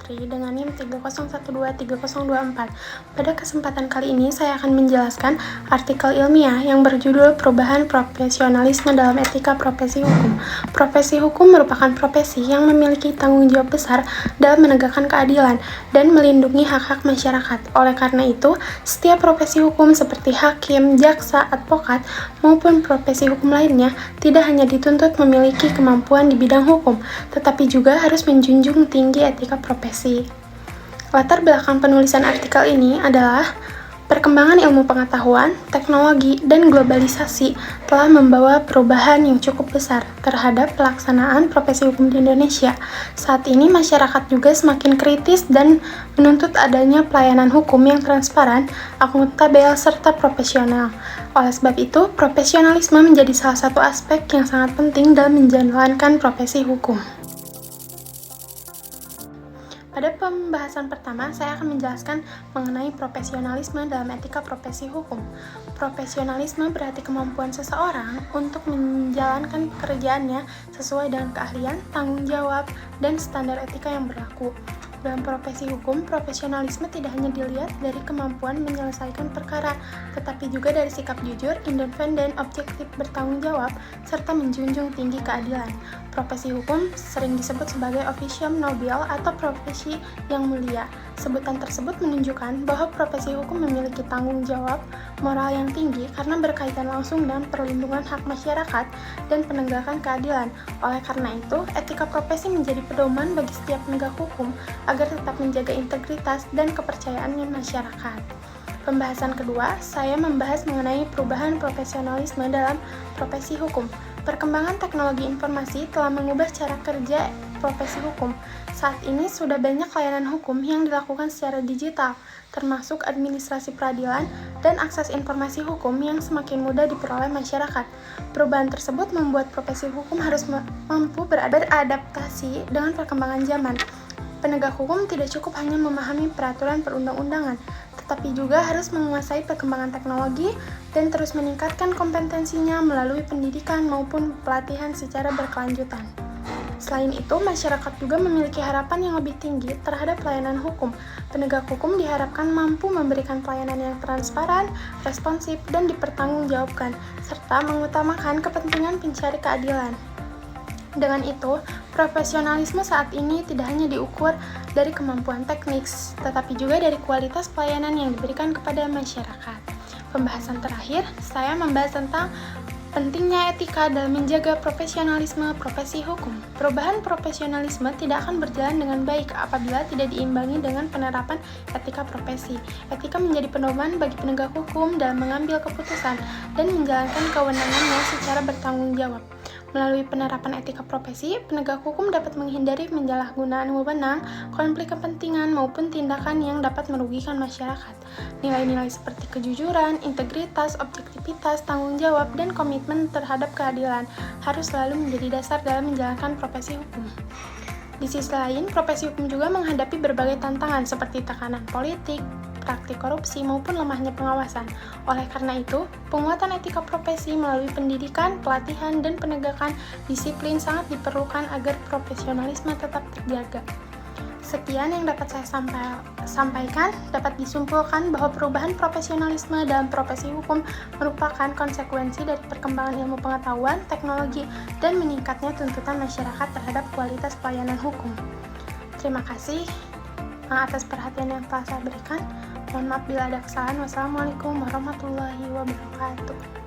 Putri dengan NIM 301230224. Pada kesempatan kali ini saya akan menjelaskan artikel ilmiah yang berjudul Perubahan Profesionalisme dalam Etika Profesi Hukum. Profesi hukum merupakan profesi yang memiliki tanggung jawab besar dalam menegakkan keadilan dan melindungi hak-hak masyarakat. Oleh karena itu, setiap profesi hukum seperti hakim, jaksa, advokat, maupun profesi hukum lainnya tidak hanya dituntut memiliki kemampuan di bidang hukum, tetapi juga harus menjunjung tinggi etika profesi. Latar belakang penulisan artikel ini adalah perkembangan ilmu pengetahuan, teknologi, dan globalisasi telah membawa perubahan yang cukup besar terhadap pelaksanaan profesi hukum di Indonesia. Saat ini masyarakat juga semakin kritis dan menuntut adanya pelayanan hukum yang transparan, akuntabel, serta profesional. Oleh sebab itu, profesionalisme menjadi salah satu aspek yang sangat penting dalam menjalankan profesi hukum. Pada pembahasan pertama, saya akan menjelaskan mengenai profesionalisme dalam etika profesi hukum. Profesionalisme berarti kemampuan seseorang untuk menjalankan pekerjaannya sesuai dengan keahlian, tanggung jawab, dan standar etika yang berlaku. Dalam profesi hukum, profesionalisme tidak hanya dilihat dari kemampuan menyelesaikan perkara, tetapi juga dari sikap jujur, independen, objektif, bertanggung jawab, serta menjunjung tinggi keadilan. Profesi hukum sering disebut sebagai officium nobile atau profesi yang mulia. Sebutan tersebut menunjukkan bahwa profesi hukum memiliki tanggung jawab moral yang tinggi karena berkaitan langsung dengan perlindungan hak masyarakat dan penegakan keadilan. Oleh karena itu, etika profesi menjadi pedoman bagi setiap penegak hukum agar tetap menjaga integritas dan kepercayaannya masyarakat. Pembahasan kedua, saya membahas mengenai perubahan profesionalisme dalam profesi hukum. Perkembangan teknologi informasi telah mengubah cara kerja profesi hukum. Saat ini sudah banyak layanan hukum yang dilakukan secara digital, termasuk administrasi peradilan dan akses informasi hukum yang semakin mudah diperoleh masyarakat. Perubahan tersebut membuat profesi hukum harus mampu beradaptasi dengan perkembangan zaman. Penegak hukum tidak cukup hanya memahami peraturan perundang-undangan, tetapi juga harus menguasai perkembangan teknologi dan terus meningkatkan kompetensinya melalui pendidikan maupun pelatihan secara berkelanjutan. Selain itu, masyarakat juga memiliki harapan yang lebih tinggi terhadap pelayanan hukum. Penegak hukum diharapkan mampu memberikan pelayanan yang transparan, responsif, dan dipertanggungjawabkan, serta mengutamakan kepentingan pencari keadilan. Dengan itu, profesionalisme saat ini tidak hanya diukur dari kemampuan teknis, tetapi juga dari kualitas pelayanan yang diberikan kepada masyarakat. Pembahasan terakhir, saya membahas tentang pentingnya etika dalam menjaga profesionalisme profesi hukum. Perubahan profesionalisme tidak akan berjalan dengan baik apabila tidak diimbangi dengan penerapan etika profesi. Etika menjadi pedoman bagi penegak hukum dalam mengambil keputusan dan menjalankan kewenangannya secara bertanggung jawab. Melalui penerapan etika profesi, penegak hukum dapat menghindari penyalahgunaan wewenang, konflik kepentingan, maupun tindakan yang dapat merugikan masyarakat. Nilai-nilai seperti kejujuran, integritas, objektivitas, tanggung jawab, dan komitmen terhadap keadilan harus selalu menjadi dasar dalam menjalankan profesi hukum. Di sisi lain, profesi hukum juga menghadapi berbagai tantangan seperti tekanan politik, praktik korupsi, maupun lemahnya pengawasan. Oleh karena itu, penguatan etika profesi melalui pendidikan, pelatihan, dan penegakan disiplin sangat diperlukan agar profesionalisme tetap terjaga. Sekian yang dapat saya sampaikan, dapat disimpulkan bahwa perubahan profesionalisme dalam profesi hukum merupakan konsekuensi dari perkembangan ilmu pengetahuan, teknologi, dan meningkatnya tuntutan masyarakat terhadap kualitas pelayanan hukum. Terima kasih atas perhatian yang telah saya berikan. Mohon maaf bila ada kesalahan. Wassalamualaikum warahmatullahi wabarakatuh.